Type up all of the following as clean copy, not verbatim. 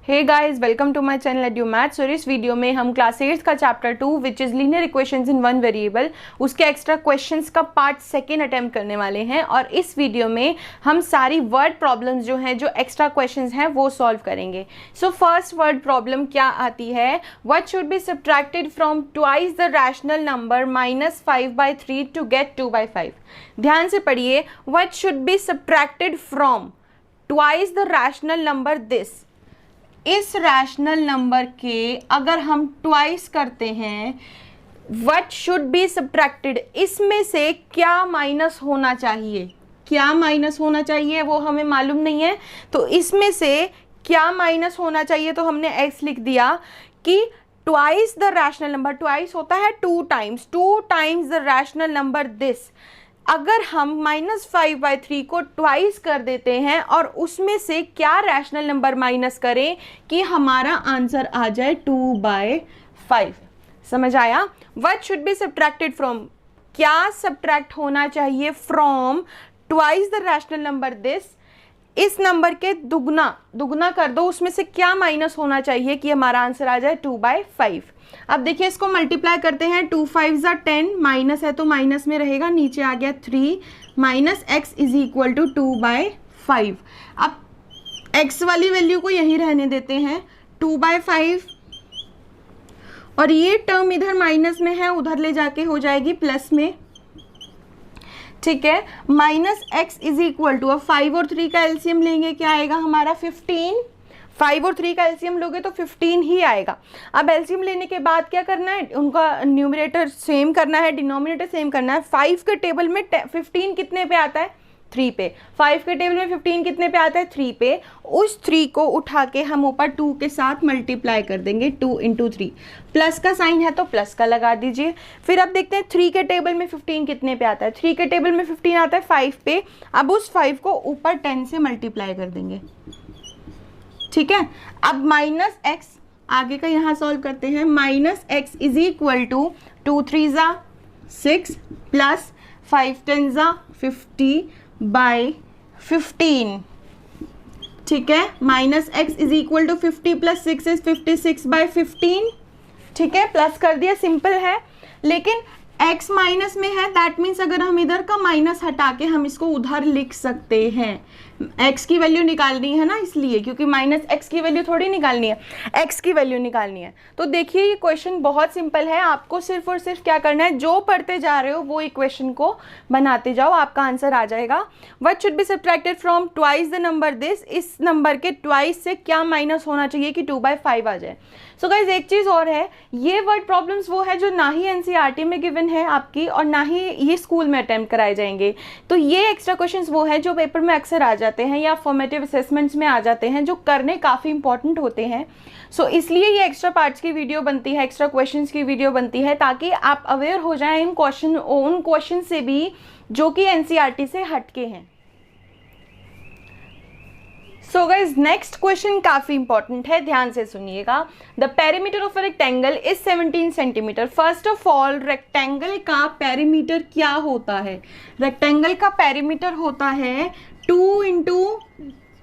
Hey guys, welcome to my channel Edu maths. और इस video में हम क्लास 8 का chapter 2 which is linear equations in one variable, उसके एक्स्ट्रा क्वेश्चंस का पार्ट सेकेंड अटेम्प्ट करने वाले हैं। और इस वीडियो में हम सारी वर्ड प्रॉब्लम्स जो हैं, जो एक्स्ट्रा क्वेश्चंस हैं, वो सॉल्व करेंगे। सो फर्स्ट वर्ड प्रॉब्लम क्या आती है? What should be subtracted from twice the rational number -5/3 to get 2/5। ध्यान से पढ़िए, what should be subtracted from twice the rational number this. इस रैशनल नंबर के अगर हम ट्वाइस करते हैं, व्हाट शुड बी सब्ट्रैक्टेड, इसमें से क्या माइनस होना चाहिए? क्या माइनस होना चाहिए वो हमें मालूम नहीं है, तो इसमें से क्या माइनस होना चाहिए, तो हमने x लिख दिया कि twice the rational number, twice होता है two times the rational number this. अगर हम -5/3 को ट्वाइस कर देते हैं और उसमें से क्या रैशनल नंबर माइनस करें कि हमारा आंसर आ जाए 2/5। समझ आया? What should be subtracted from, क्या सब्ट्रैक्ट होना चाहिए from twice the rational number this. इस नंबर के दुगना कर दो, उसमें से क्या माइनस होना चाहिए कि हमारा आंसर आ जाए 2/5। अब देखिए, इसको मल्टीप्लाई करते हैं। 2 5 ज़ा 10, माइनस है तो माइनस में रहेगा, नीचे आ गया 3 minus x is equal to 2/5। अब x वाली वैल्यू को यहीं रहने देते हैं, 2/5, और ये टर्म इधर माइनस में है, उधर ले जाके हो जाएगी प्लस में। ठीक है, minus x is equal to, अब 5 और 3 का एलसीएम लेंगे, क्या आएगा हमारा 15। 5 और 3 का एलसीएम लोगे तो 15 ही आएगा। अब एलसीएम लेने के बाद क्या करना है, उनका न्यूमरेटर सेम करना है, डिनोमिनेटर सेम करना है। 5 के टेबल में 15 कितने पे आता है? 3 पे। 5 के टेबल में 15 कितने पे आता है? 3 पे। उस 3 को उठा के हम ऊपर 2 के साथ मल्टीप्लाई कर देंगे, 2 × 3। प्लस का साइन है तो प्लस का लगा दीजिए। फिर अब देखते हैं 3 के टेबल में 15 कितने पे आता है? 3 के टेबल में 15 आता है 5 पे। अब उस 5 को ऊपर 10 से मल्टीप्लाई कर देंगे। ठीक है, अब माइनस एक्स, आगे का यहाँ सॉल्व करते हैं। Minus x is equal to 2 3 ज़ा 6 प्लस 5 10 ज़ा 50/15। ठीक है, minus x is equal to 50 plus 6 is 56/15। ठीक है, प्लस कर दिया, सिंपल है। लेकिन x माइनस में है, दैट मीन्स अगर हम इधर का माइनस हटा के हम इसको उधर लिख सकते हैं। x की वैल्यू निकालनी है ना, इसलिए, क्योंकि माइनस x की वैल्यू थोड़ी निकालनी है, x की वैल्यू निकालनी है। तो देखिए, ये क्वेश्चन बहुत सिंपल है। आपको सिर्फ और सिर्फ क्या करना है, जो पढ़ते जा रहे हो वो इक्वेशन को बनाते जाओ, आपका आंसर आ जाएगा। What should be subtracted from twice the number this, इस नंबर के ट्वाइस से क्या माइनस होना चाहिए कि 2/5 आ जाए। सो गाइज, एक चीज़ और है, ये वर्ड प्रॉब्लम्स वो है जो ना ही एनसीईआरटी में गिवन है आपकी, और ना ही ये स्कूल में अटेम्प्ट कराए जाएंगे। तो ये एक्स्ट्रा क्वेश्चंस वो है जो पेपर में अक्सर आ जाते हैं या फॉर्मेटिव असेसमेंट्स में आ जाते हैं, जो करने काफ़ी इंपॉर्टेंट होते हैं। सो इसलिए ये एक्स्ट्रा पार्ट्स की वीडियो बनती है, एक्स्ट्रा क्वेश्चंस की वीडियो बनती है, ताकि आप अवेयर हो जाएं उन क्वेश्चन से भी जो कि एनसीईआरटी से हटके हैं। सो गाइज, नेक्स्ट क्वेश्चन काफी इंपॉर्टेंट है, ध्यान से सुनिएगा। The perimeter of a rectangle is 17 centimetre. First of all, rectangle का पेरीमीटर क्या होता है? रेक्टेंगल का पेरीमीटर होता है 2 ×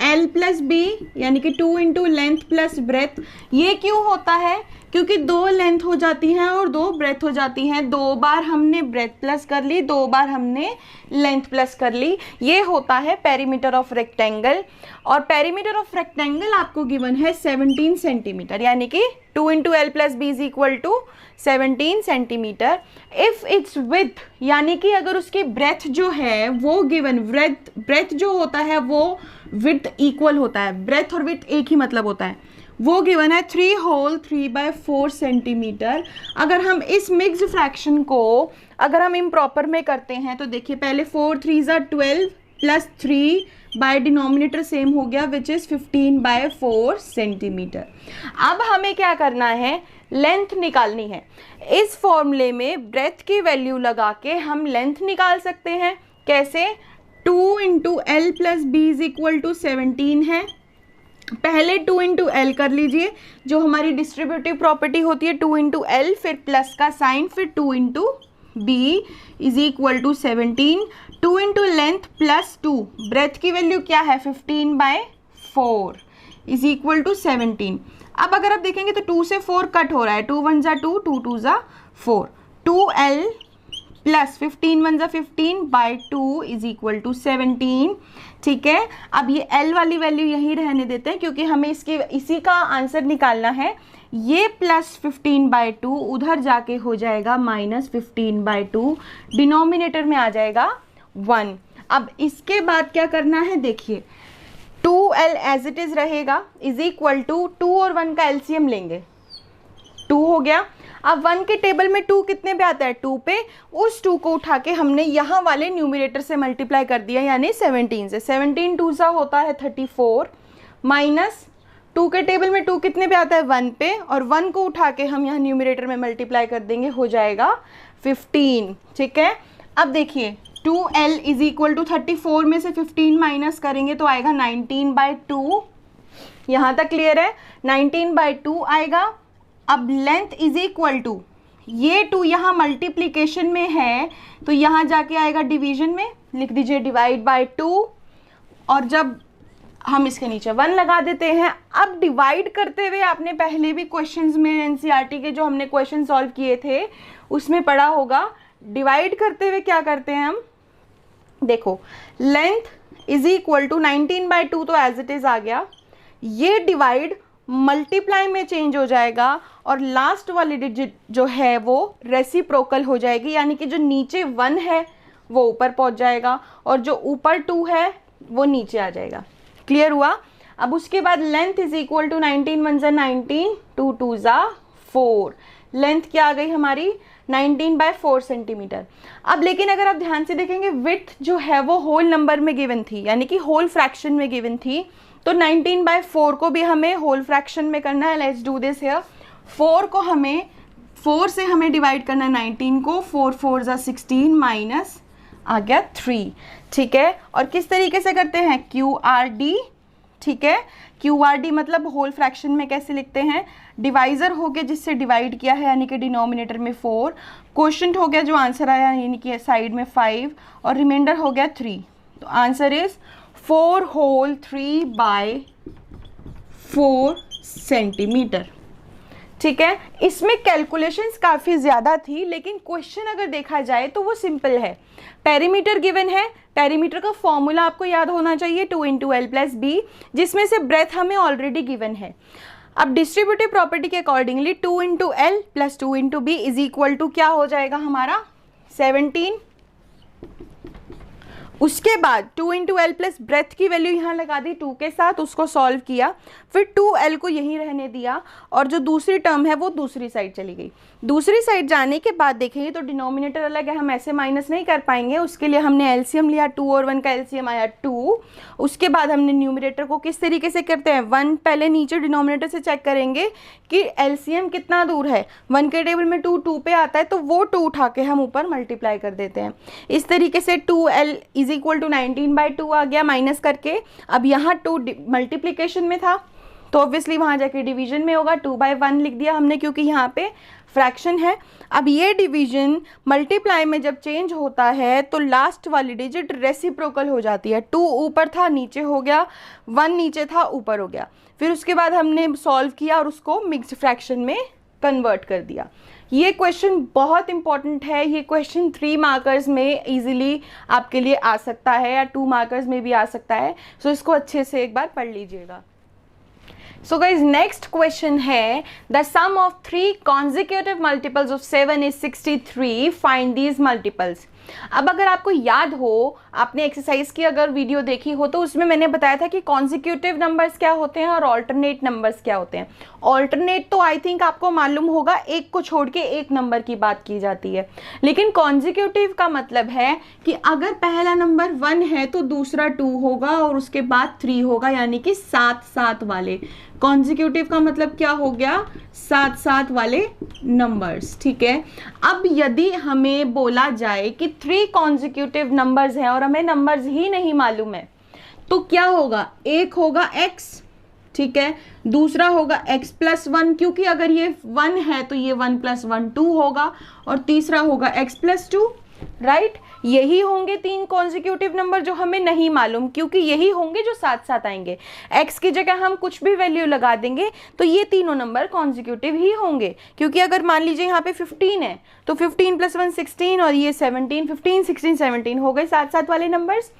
L + B, यानी कि 2 × लेंथ प्लस ब्रेथ। ये क्यों होता है? क्योंकि 2 लेंथ हो जाती हैं और 2 ब्रेथ हो जाती हैं। 2 बार हमने ब्रेथ प्लस कर ली, 2 बार हमने लेंथ प्लस कर ली। ये होता है पेरीमीटर ऑफ रेक्टेंगल। और पेरीमीटर ऑफ रेक्टेंगल आपको गिवन है 17 सेंटीमीटर, यानी कि 2 × L + B = 17 centimetre. If it's with, यानी कि अगर उसकी ब्रेथ जो है वो गिवन, ब्रेथ जो होता है वो विथ इक्वल होता है, ब्रेथ और विथ एक ही मतलब होता है, वो गिवन है 3 होल 3/4 सेंटीमीटर। अगर हम इस मिक्स्ड फ्रैक्शन को अगर हम इम्प्रॉपर में करते हैं तो देखिए, पहले 4 3 ज़ा 12 प्लस 3 बाय डिनोमिनेटर सेम हो गया, विच इज़ 15/4 सेंटीमीटर। अब हमें क्या करना है, लेंथ निकालनी है। इस फॉर्मूले में ब्रेथ की वैल्यू लगा के हम लेंथ निकाल सकते हैं। कैसे? 2 × L + B = 17 है। पहले 2 × L कर लीजिए, जो हमारी डिस्ट्रीब्यूटिव प्रॉपर्टी होती है, 2 × L, फिर प्लस का साइन, फिर 2 × B = 17। 2 × लेंथ प्लस 2, ब्रेथ की वैल्यू क्या है 15/4, इज इक्वल टू 17। अब अगर आप देखेंगे तो 2 से 4 कट हो रहा है, 2 1 जा 2, 2 2 जा 4, 2l प्लस 15 1 जा 15 बाई 2 इज इक्वल टू 17। ठीक है, अब ये l वाली वैल्यू यहीं रहने देते हैं क्योंकि हमें इसी का आंसर निकालना है। ये प्लस 15 बाई 2 उधर जाके हो जाएगा माइनस 15 बाई 2, डिनोमिनेटर में आ जाएगा 1। अब इसके बाद क्या करना है, देखिए 2l एज इट इज रहेगा इज इक्वल टू 2 और 1 का एलसीएम लेंगे, 2 हो गया। अब 1 के टेबल में 2 कितने पे आता है, 2 पे, उस 2 को उठा के हमने यहाँ वाले न्यूमरेटर से मल्टीप्लाई कर दिया यानी 17 से। 17 2 सा होता है 34, माइनस 2 के टेबल में 2 कितने पे आता है, 1 पे, और 1 को उठा के हम यहाँ न्यूमरेटर में मल्टीप्लाई कर देंगे, हो जाएगा 15। ठीक है, अब देखिए 2l इज इक्वल टू 34 में से 15 माइनस करेंगे तो आएगा 19 बाई 2। यहाँ तक क्लियर है, 19 बाई 2 आएगा। अब लेंथ इज इक्वल टू, ये 2 यहाँ मल्टीप्लिकेशन में है तो यहाँ जाके आएगा डिवीजन में, लिख दीजिए डिवाइड बाई 2, और जब हम इसके नीचे 1 लगा देते हैं। अब डिवाइड करते हुए आपने पहले भी क्वेश्चंस में एनसीईआरटी के जो हमने क्वेश्चन सॉल्व किए थे उसमें पढ़ा होगा, डिवाइड करते हुए क्या करते हैं हम, देखो length is equal to 19 by 2 तो एज इट इज आ गया, ये डिवाइड मल्टीप्लाई में चेंज हो जाएगा और लास्ट वाली डिजिट जो है वो रेसिप्रोकल हो जाएगी, यानी कि जो नीचे 1 है वो ऊपर पहुंच जाएगा और जो ऊपर 2 है वो नीचे आ जाएगा। क्लियर हुआ। अब उसके बाद लेंथ इज इक्वल टू 19 1 जा 19, 2 2 जा 4, लेंथ क्या आ गई हमारी 19 बाय 4 सेंटीमीटर। अब लेकिन अगर आप ध्यान से देखेंगे विड्थ जो है वो होल नंबर में गिवन थी, यानी कि होल फ्रैक्शन में गिवन थी, तो 19 बाय 4 को भी हमें होल फ्रैक्शन में करना है। Let's do this here. 4 से हमें डिवाइड करना है 19 को, 4 4 जा 16 माइनस आ गया 3। ठीक है, और किस तरीके से करते हैं, QRD। ठीक है, QRD मतलब होल फ्रैक्शन में कैसे लिखते हैं, डिवाइजर हो गया जिससे डिवाइड किया है यानी कि डिनोमिनेटर में 4, क्वोशंट हो गया जो आंसर आया यानी कि साइड में 5, और रिमाइंडर हो गया 3। तो answer is 4 whole 3 by 4 centimetre. ठीक है, इसमें कैलकुलेशंस काफ़ी ज़्यादा थी लेकिन क्वेश्चन अगर देखा जाए तो वो सिंपल है। पेरीमीटर गिवन है, पेरीमीटर का फॉर्मूला आपको याद होना चाहिए 2 इंटू एल प्लस बी, जिसमें से ब्रेथ हमें ऑलरेडी गिवन है। अब डिस्ट्रीब्यूटिव प्रॉपर्टी के accordingly 2 into L plus 2 into B is equal to क्या हो जाएगा हमारा 17। उसके बाद 2 इंटू एल प्लस ब्रेथ की वैल्यू यहाँ लगा दी 2 के साथ, उसको सॉल्व किया, फिर 2l को यहीं रहने दिया और जो दूसरी टर्म है वो दूसरी साइड चली गई। दूसरी साइड जाने के बाद देखेंगे तो डिनोमिनेटर अलग है, हम ऐसे माइनस नहीं कर पाएंगे, उसके लिए हमने एलसीएम लिया, 2 और 1 का एलसीएम आया 2। उसके बाद हमने न्यूमरेटर को किस तरीके से करते हैं, 1 पहले नीचे डिनोमिनेटर से चेक करेंगे कि एलसीएम कितना दूर है, 1 के टेबल में 2 2 पे आता है तो वो 2 उठा के हम ऊपर मल्टीप्लाई कर देते हैं। इस तरीके से 2l is equal to 19 by 2 आ गया माइनस करके। अब यहाँ 2 मल्टीप्लीकेशन में था तो ऑब्वियसली वहाँ जाके डिवीजन में होगा, 2 बाई 1 लिख दिया हमने क्योंकि यहाँ पे फ्रैक्शन है। अब ये डिवीजन मल्टीप्लाई में जब चेंज होता है तो लास्ट वाली डिजिट रेसिप्रोकल हो जाती है, 2 ऊपर था नीचे हो गया, 1 नीचे था ऊपर हो गया। फिर उसके बाद हमने सॉल्व किया और उसको मिक्स्ड फ्रैक्शन में कन्वर्ट कर दिया। ये क्वेश्चन बहुत इंपॉर्टेंट है, ये क्वेश्चन 3 मार्कर्स में इजीली आपके लिए आ सकता है या 2 मार्कर्स में भी आ सकता है, सो इसको अच्छे से एक बार पढ़ लीजिएगा। So guys, next question है the sum of 3 consecutive multiples of 7 is 63. Find these multiples. अब अगर आपको याद हो, आपने एक्सरसाइज की अगर वीडियो देखी हो तो उसमें मैंने बताया था कि कॉन्जिक्यूटिव नंबर्स क्या होते हैं और ऑल्टरनेट नंबर्स क्या होते हैं। ऑल्टरनेट तो आई थिंक आपको मालूम होगा, एक को छोड़ के एक नंबर की बात की जाती है, लेकिन कॉन्जिक्यूटिव का मतलब है कि अगर पहला नंबर 1 है तो दूसरा 2 होगा और उसके बाद 3 होगा, यानी कि 7 वाले। कॉन्जिक्यूटिव का मतलब क्या हो गया, 7 वाले नंबर्स। ठीक है, अब यदि हमें बोला जाए कि 3 कॉन्जिक्यूटिव नंबर्स हैं और हमें नंबर्स ही नहीं मालूम है तो क्या होगा, एक होगा x, ठीक है, दूसरा होगा x प्लस 1, क्योंकि अगर ये 1 है तो ये 1 प्लस 1 2 होगा, और तीसरा होगा x प्लस 2, राइट। यही होंगे 3 कॉन्जिक्यूटिव नंबर जो हमें नहीं मालूम, क्योंकि यही होंगे जो साथ साथ आएंगे। x की जगह हम कुछ भी वैल्यू लगा देंगे तो ये तीनों नंबर कॉन्जिक्यूटिव ही होंगे, क्योंकि अगर मान लीजिए यहाँ पे 15 है तो 15 + 1 16 और ये 17, 15 16 17 हो गए साथ साथ वाले नंबर्स।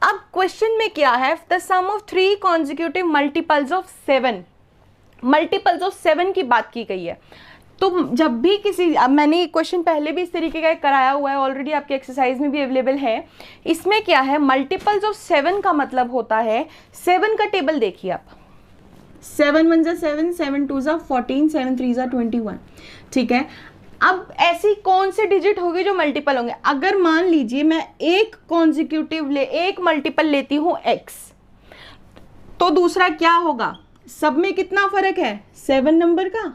अब क्वेश्चन में क्या है, the sum of 3 consecutive multiples of 7, multiples of 7 की बात की गई है। तो जब भी किसी, अब मैंने क्वेश्चन पहले भी इस तरीके का कराया हुआ है ऑलरेडी, आपके एक्सरसाइज में भी अवेलेबल है। इसमें क्या है, मल्टीपल्स ऑफ 7 का मतलब होता है, 7 का टेबल देखिए आप, 7 1 जा 7, 7 2 जा 14, 7 3 जा 21, ठीक है। अब ऐसी कौन से डिजिट होगी जो मल्टीपल होंगे? अगर मान लीजिए मैं एक कॉन्जिक्यूटिव एक मल्टीपल लेती हूँ x, तो दूसरा क्या होगा? सब में कितना फर्क है? 7 नंबर का।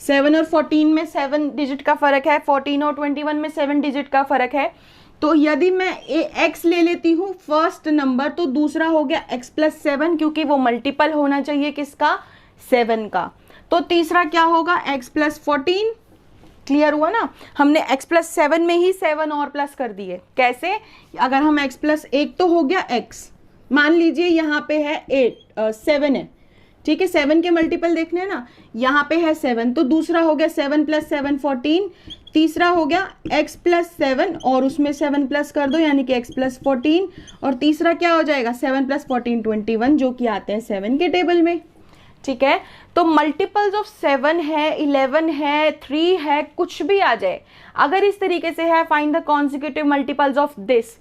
7 और 14 में 7 डिजिट का फर्क है, 14 और 21 में 7 डिजिट का फर्क है। तो यदि मैं x ले लेती हूँ फर्स्ट नंबर, तो दूसरा हो गया x + 7, क्योंकि वो मल्टीपल होना चाहिए किसका? 7 का। तो तीसरा क्या होगा? x + 14। क्लियर हुआ ना? हमने x + 7 में ही 7 और प्लस कर दिए। कैसे? अगर हम x + 1 तो हो गया x, मान लीजिए यहाँ पे है 7 है, ठीक है, 7 के मल्टीपल देखने हैं ना, यहाँ पे है 7, तो दूसरा हो गया 7 + 7 14, तीसरा हो गया x + 7 और उसमें 7 प्लस कर दो यानी कि x + 14, और तीसरा क्या हो जाएगा? 7 + 14 21, जो कि आते हैं 7 के टेबल में, ठीक है। तो मल्टीपल्स ऑफ 7 है, 11 है, 3 है, कुछ भी आ जाए। अगर इस तरीके से है, find the consecutive multiples of this,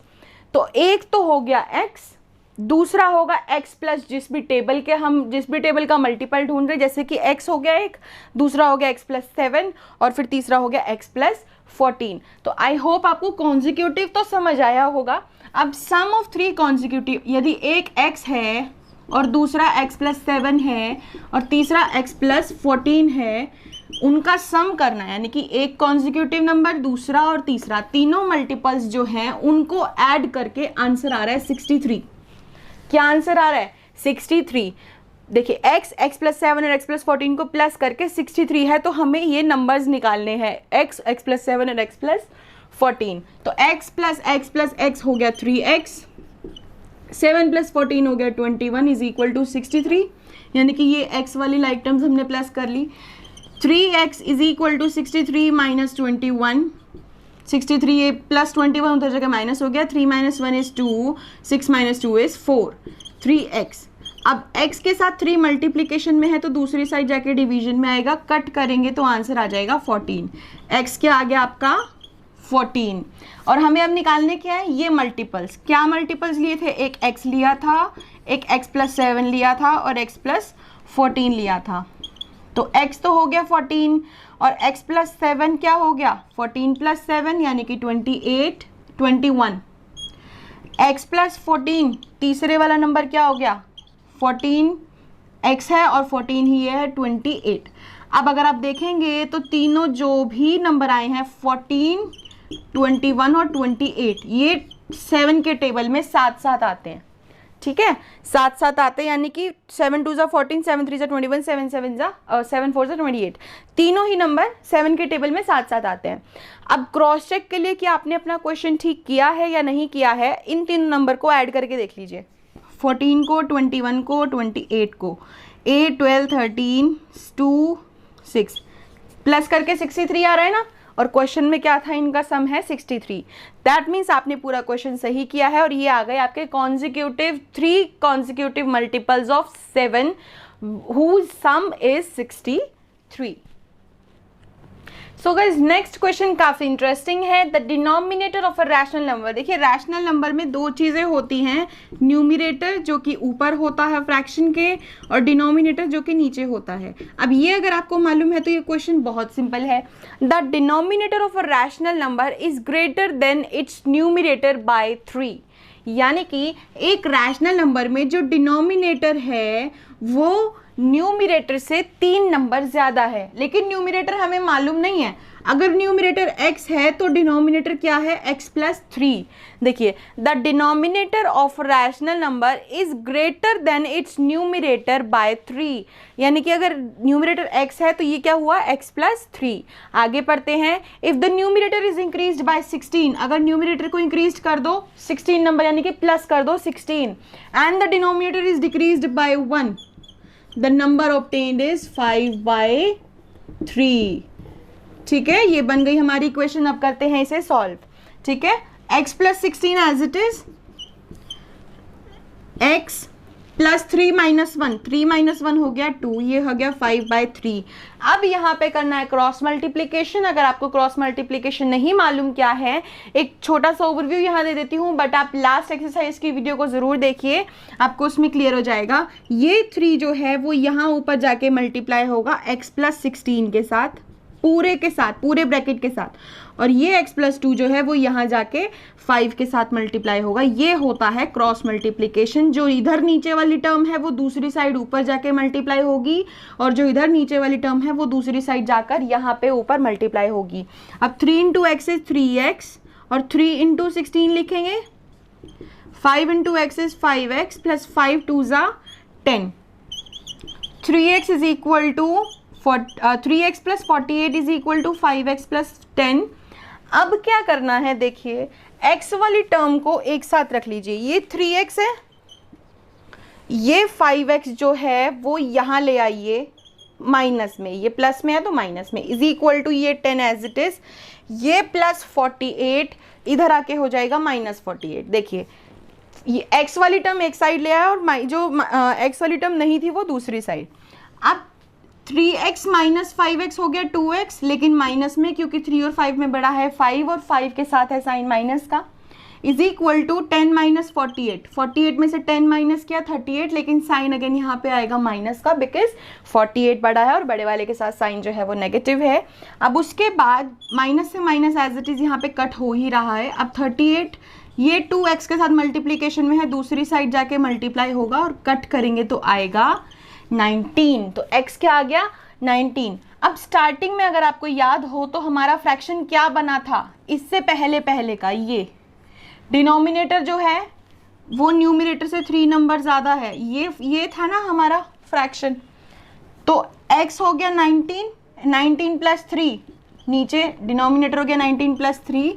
तो एक तो हो गया x, दूसरा होगा x प्लस जिस भी टेबल का मल्टीपल ढूंढ रहे, जैसे कि x हो गया 1, दूसरा हो गया x + 7 और फिर तीसरा हो गया x + 14। तो आई होप आपको कॉन्जिक्यूटिव तो समझ आया होगा। अब सम ऑफ 3 कॉन्जिक्यूटिव, यदि एक x है और दूसरा x + 7 है और तीसरा x + 14 है, उनका सम करना है, यानी कि एक कॉन्जिक्यूटिव नंबर, दूसरा और तीसरा, तीनों मल्टीपल्स जो हैं उनको ऐड करके आंसर आ रहा है 63। क्या आंसर आ रहा है? 63। देखिए x + 7 और x + 14 को प्लस करके 63 है, तो हमें ये नंबर्स निकालने हैं, x + 7 और x + 14। तो x + x हो गया 3x, 7 + 14 हो गया 21 = 63, यानी कि ये x वाली लाइक टर्म्स हमने प्लस कर ली। 3x = 63 - 21, 63 ये +21 उधर जगह माइनस हो गया, 3 - 1 = 2, 6 - 2 = 4, 3x। अब x के साथ 3 मल्टीप्लिकेशन में है तो दूसरी साइड जाके डिवीजन में आएगा, कट करेंगे तो आंसर आ जाएगा 14। x क्या आ गया आपका? 14। और हमें अब निकालने क्या है? ये मल्टीपल्स। क्या मल्टीपल्स लिए थे? एक x लिया था, एक x + 7 लिया था और x + 14 लिया था। तो x तो हो गया 14 और x + 7 क्या हो गया? 14 + 7 यानी कि 28, 21। x + 14 तीसरे वाला नंबर क्या हो गया? 14 x है और 14 ही है 28। अब अगर आप देखेंगे तो तीनों जो भी नंबर आए हैं 14, 21 और 28, ये 7 के टेबल में साथ साथ आते हैं, ठीक है, साथ साथ आते हैं, यानी कि 7 2 जा 14, 7 3 जा 21, 7 4 जा 28, तीनों ही नंबर 7 के टेबल में साथ साथ आते हैं। अब क्रॉस चेक के लिए कि आपने अपना क्वेश्चन ठीक किया है या नहीं किया है, इन तीन नंबर को ऐड करके देख लीजिए, 14 को, 21 को, 28 को, 8 12 13 2 6 प्लस करके 63 आ रहा है ना, और क्वेश्चन में क्या था? इनका सम है 63। दैट मीन्स आपने पूरा क्वेश्चन सही किया है और ये आ गए आपके consecutive 3 consecutive multiples of 7 whose sum is 63। So guys next question काफी इंटरेस्टिंग है। The denominator of a rational number. देखिए रैशनल नंबर में दो चीजें होती हैं, न्यूमिनेटर जो कि ऊपर होता है फ्रैक्शन के और डिनोमिनेटर जो कि नीचे होता है। अब ये अगर आपको मालूम है तो ये क्वेश्चन बहुत सिंपल है। The denominator of a rational number is greater than its numerator by 3। यानी कि एक रैशनल नंबर में जो डिनोमिनेटर है वो न्यूमिनेटर से 3 नंबर ज़्यादा है, लेकिन न्यूमिनेटर हमें मालूम नहीं है। अगर न्यूमरेटर x है तो डिनोमिनेटर क्या है, x प्लस 3। देखिए, the denominator of rational number is greater than it's numerator bye 3, यानी कि अगर न्यूमरेटर x है तो ये क्या हुआ, x प्लस 3। आगे पढ़ते हैं, if the numerator is increased by 16, अगर न्यूमरेटर को इंक्रीज कर दो 16 नंबर यानी कि प्लस कर दो 16, and the denominator is decreased bye 1, the number obtained is 5/3। ठीक है, ये बन गई हमारी इक्वेशन। अब करते हैं इसे सॉल्व। ठीक है, x plus 16 as it is, x plus 3 minus 1, 3 minus 1 हो गया 2, ये हो गया 5/3। अब यहाँ पे करना है क्रॉस मल्टीप्लीकेशन। अगर आपको क्रॉस मल्टीप्लीकेशन नहीं मालूम क्या है, एक छोटा सा ओवरव्यू यहाँ दे देती हूँ, बट आप लास्ट एक्सरसाइज की वीडियो को ज़रूर देखिए, आपको उसमें क्लियर हो जाएगा। ये 3 जो है वो यहाँ ऊपर जाके मल्टीप्लाई होगा x प्लस 16 के साथ, पूरे के साथ, पूरे ब्रैकेट के साथ, और ये x प्लस 2 जो है वो यहाँ जाके 5 के साथ मल्टीप्लाई होगा। ये होता है क्रॉस मल्टीप्लिकेशन। जो इधर नीचे वाली टर्म है वो दूसरी साइड ऊपर जाके मल्टीप्लाई होगी, और जो इधर नीचे वाली टर्म है वो दूसरी साइड जाकर यहाँ पे ऊपर मल्टीप्लाई होगी। अब 3 इंटू एक्स इज 3x, और 3 इंटू 16 लिखेंगे, 5 into x is 5x plus 5 2 ज़ा 10, 3x is equal to 3x plus 48 is equal to 5x plus 10। अब क्या करना है, देखिए x वाली टर्म को एक साथ रख लीजिए, ये 3x है, ये 5x जो है वो यहाँ ले आइए माइनस में, ये प्लस में है तो माइनस में, इज इक्वल टू ये 10 एज इट इज, ये प्लस 48 इधर आके हो जाएगा माइनस 48। देखिए, ये x वाली टर्म एक साइड ले आया और जो x वाली टर्म नहीं थी वो दूसरी साइड। अब 3x माइनस 5x हो गया 2x, लेकिन माइनस में, क्योंकि 3 और 5 में बड़ा है 5 और 5 के साथ है साइन माइनस का, इज इक्वल टू 10 माइनस 48, 48 में से 10 माइनस किया 38, लेकिन साइन अगेन यहाँ पे आएगा माइनस का, बिकॉज 48 बड़ा है और बड़े वाले के साथ साइन जो है वो नेगेटिव है। अब उसके बाद माइनस से माइनस एज इट इज यहाँ पे कट हो ही रहा है। अब 38 ये 2x के साथ मल्टीप्लीकेशन में है, दूसरी साइड जाके मल्टीप्लाई होगा और कट करेंगे तो आएगा 19, तो x क्या आ गया 19। अब स्टार्टिंग में अगर आपको याद हो तो हमारा फ्रैक्शन क्या बना था, इससे पहले पहले का, ये डिनोमिनेटर जो है वो न्यूमरेटर से 3 नंबर ज़्यादा है, ये था ना हमारा फ्रैक्शन। तो x हो गया 19, 19 प्लस 3, नीचे डिनोमिनेटर हो गया 19 प्लस 3,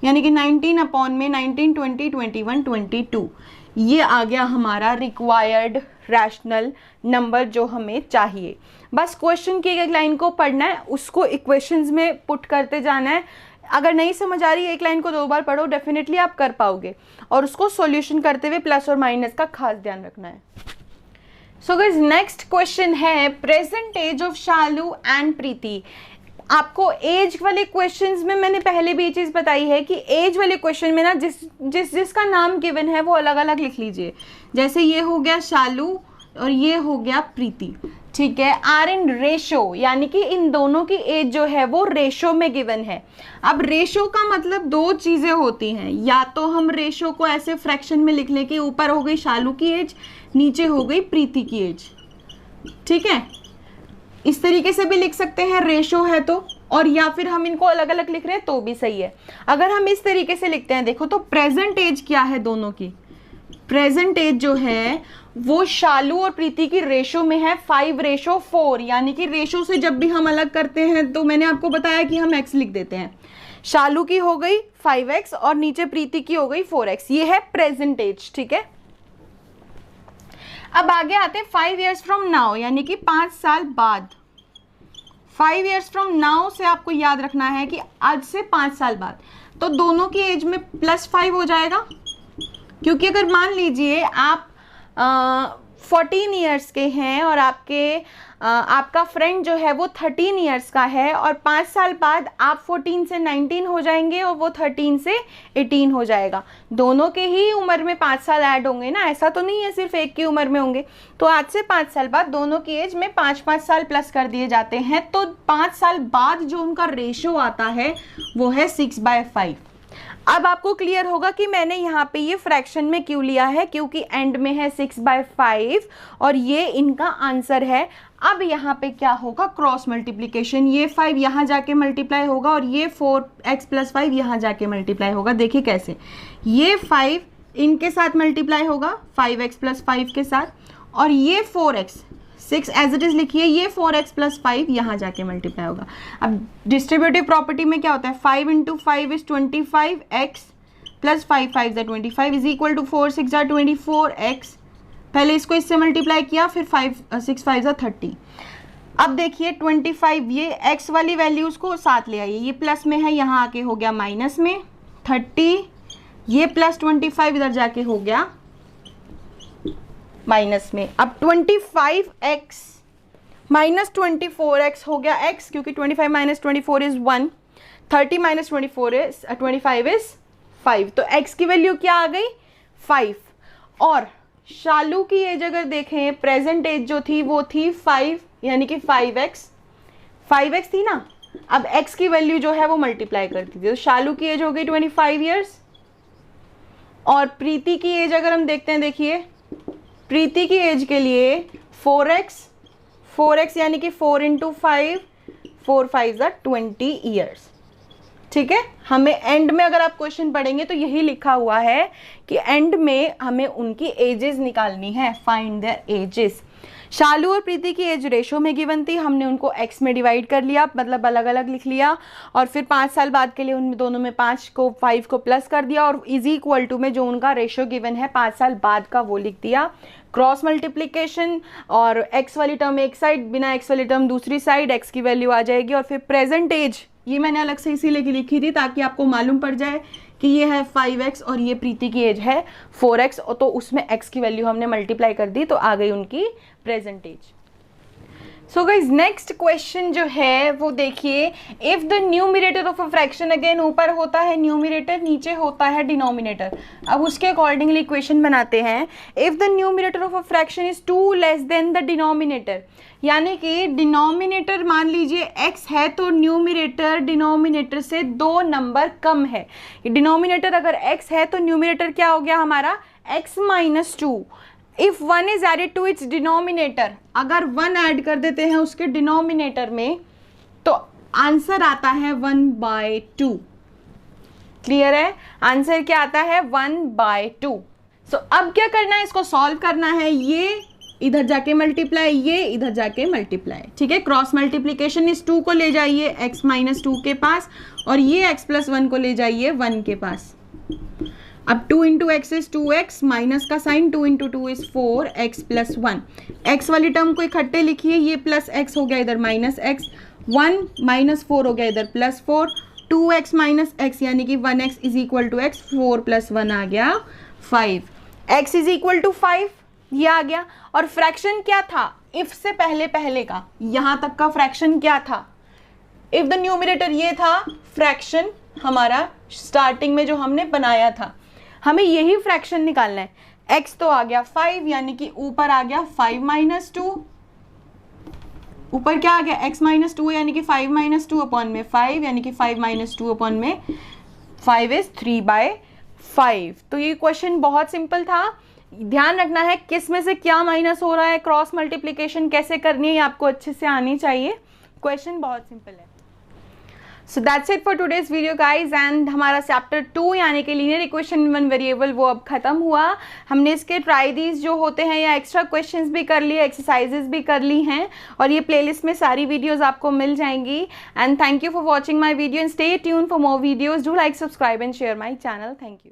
यानी कि 19 अपॉन में 19, 20, 21, 22, ये आ गया हमारा रिक्वायर्ड रैशनल नंबर जो हमें चाहिए। बस क्वेश्चन की एक लाइन को पढ़ना है, उसको इक्वेशंस में पुट करते जाना है। अगर नहीं समझ आ रही है, एक लाइन को 2 बार पढ़ो, डेफिनेटली आप कर पाओगे, और उसको सॉल्यूशन करते हुए प्लस और माइनस का खास ध्यान रखना है। सो गाइस, नेक्स्ट क्वेश्चन है present age of Shalu and Preeti. आपको एज वाले क्वेश्चंस में मैंने पहले भी ये चीज़ बताई है कि एज वाले क्वेश्चन में ना जिसका नाम गिवन है वो अलग अलग लिख लीजिए। जैसे ये हो गया शालू और ये हो गया प्रीति, ठीक है, आर इन रेशो, यानी कि इन दोनों की एज जो है वो रेशो में गिवन है। अब रेशो का मतलब 2 चीज़ें होती हैं, या तो हम रेशो को ऐसे फ्रैक्शन में लिख लें कि ऊपर हो गई शालू की एज, नीचे हो गई प्रीति की एज, ठीक है, इस तरीके से भी लिख सकते हैं रेशो है तो, और या फिर हम इनको अलग अलग लिख रहे हैं तो भी सही है। अगर हम इस तरीके से लिखते हैं, देखो तो प्रेजेंट एज क्या है दोनों की, प्रेजेंट एज जो है वो शालू और प्रीति की रेशो में है 5:4, यानी कि रेशो से जब भी हम अलग करते हैं तो मैंने आपको बताया कि हम x लिख देते हैं। शालू की हो गई 5x और नीचे प्रीति की हो गई 4x, ये है प्रेजेंट एज, ठीक है। अब आगे आते हैं 5 years फ्रॉम नाउ, यानी कि 5 साल बाद। 5 years फ्रॉम नाउ से आपको याद रखना है कि आज से 5 साल बाद, तो दोनों की एज में +5 हो जाएगा, क्योंकि अगर मान लीजिए आप 14 इयर्स के हैं और आपका फ्रेंड जो है वो 13 इयर्स का है, और 5 साल बाद आप 14 से 19 हो जाएंगे और वो 13 से 18 हो जाएगा। दोनों के ही उम्र में 5 साल ऐड होंगे ना, ऐसा तो नहीं है सिर्फ एक की उम्र में होंगे। तो आज से 5 साल बाद दोनों की एज में 5-5 साल प्लस कर दिए जाते हैं, तो 5 साल बाद जो उनका रेशो आता है वो है 6/5। अब आपको क्लियर होगा कि मैंने यहाँ पे ये फ्रैक्शन में क्यों लिया है, क्योंकि एंड में है 6/5 और ये इनका आंसर है। अब यहाँ पे क्या होगा, क्रॉस मल्टीप्लिकेशन, ये 5 यहाँ जाके मल्टीप्लाई होगा और ये 4x + 5 यहाँ जाके मल्टीप्लाई होगा। देखिए कैसे, ये 5 इनके साथ मल्टीप्लाई होगा 5x + 5 के साथ, और ये 4x 6 एज इट इज लिखिए, ये 4x + 5 यहाँ जाके मल्टीप्लाई होगा। अब डिस्ट्रीब्यूटिव प्रॉपर्टी में क्या होता है, 5 × 5 = 25x + 5 5 = 25 is equal to 4 6 = 24x। पहले इसको इससे मल्टीप्लाई किया, फिर 6 5 = 30। अब देखिए 25, ये x वाली वैल्यूज़ को साथ ले आइए, ये प्लस में है यहाँ आके हो गया माइनस में, 30 ये +25 इधर जाके हो गया माइनस में। अब 25x - 24x हो गया x, क्योंकि 25 - 24 इज 1, 30 - 25 इज 5, तो x की वैल्यू क्या आ गई 5। और शालू की एज अगर देखें, प्रेजेंट एज जो थी वो थी 5, यानी कि 5x थी ना। अब x की वैल्यू जो है वो मल्टीप्लाई करती थी, तो शालू की एज हो गई 25 ईयर्स। और प्रीति की एज अगर हम देखते हैं, देखिए प्रीति की एज के लिए 4x यानी कि 4 × 5 4 5 = 20 ईयर्स। ठीक है, हमें एंड में अगर आप क्वेश्चन पढ़ेंगे तो यही लिखा हुआ है कि एंड में हमें उनकी एजेस निकालनी है, फाइंड देयर एजेस। शालू और प्रीति की एज रेशो में गिवन थी, हमने उनको x में डिवाइड कर लिया, मतलब अलग अलग लिख लिया, और फिर 5 साल बाद के लिए उन दोनों में 5 को प्लस कर दिया, और इज इक्वल टू में जो उनका रेशो गिवन है 5 साल बाद का वो लिख दिया। क्रॉस मल्टीप्लिकेशन, और x वाली टर्म एक साइड, बिना x वाली टर्म दूसरी साइड, x की वैल्यू आ जाएगी। और फिर प्रेजेंट एज, ये मैंने अलग से इसीलिए लिखी थी ताकि आपको मालूम पड़ जाए कि ये है 5x और ये प्रीति की एज है 4x, तो उसमें x की वैल्यू हमने मल्टीप्लाई कर दी, तो आ गई उनकी present age. So guys next question जो है वो देखिए, if the numerator of a fraction, again ऊपर होता है न्यूमरेटर, नीचे होता है डिनोमिनेटर। अब उसके अकॉर्डिंगली इक्वेशन बनाते हैं। If the numerator of a fraction is 2 less than the denominator, यानी कि डिनोमिनेटर मान लीजिए x है तो न्यूमरेटर डिनोमिनेटर से 2 नंबर कम है। डिनोमिनेटर अगर x है तो न्यूमरेटर क्या हो गया हमारा x - 2। If 1 is added to its denominator, अगर 1 ऐड कर देते हैं उसके डिनोमिनेटर में तो आंसर आता है 1/2। क्लियर है, आंसर क्या आता है 1/2। सो अब क्या करना है, इसको सॉल्व करना है, ये इधर जाके मल्टीप्लाई, ये इधर जाके मल्टीप्लाई। ठीक है, क्रॉस मल्टीप्लिकेशन, इस 2 को ले जाइए x - 2 के पास, और ये x + 1 को ले जाइए 1 के पास। अब 2 × x इज 2x, माइनस का साइन, 2 × 2 इज 4x + 1। x वाली टर्म को इकट्ठे लिखिए, ये +x हो गया इधर -x, 1 - 4 हो गया इधर +4, 2x - x यानी कि 1x is equal to x, 4 + 1 आ गया 5, x इज इक्वल टू 5, ये आ गया। और फ्रैक्शन क्या था, इफ से पहले का यहाँ तक का फ्रैक्शन क्या था, इफ द न्यूमरेटर ये था फ्रैक्शन हमारा स्टार्टिंग में जो हमने बनाया था, हमें यही फ्रैक्शन निकालना है। x तो आ गया 5, यानी कि ऊपर आ गया 5 - 2, ऊपर क्या आ गया x - 2, यानी कि 5 - 2 अपॉन में 5, यानी कि 5 - 2 अपॉन में 5 इज 3/5। तो ये क्वेश्चन बहुत सिंपल था। ध्यान रखना है किस में से क्या माइनस हो रहा है, क्रॉस मल्टीप्लिकेशन कैसे करनी है, आपको अच्छे से आनी चाहिए। क्वेश्चन बहुत सिंपल है। So that's it for today's video guys, and हमारा चैप्टर 2 यानी कि linear equation in one variable वो अब खत्म हुआ। हमने इसके ट्राई दीज जो होते हैं या एक्स्ट्रा क्वेश्चंस भी कर लिए, एक्सरसाइजेज भी कर ली हैं, और ये प्लेलिस्ट में सारी वीडियोस आपको मिल जाएंगी। And thank you for watching my video and stay tune for more videos. Do like, subscribe and share my channel. Thank you.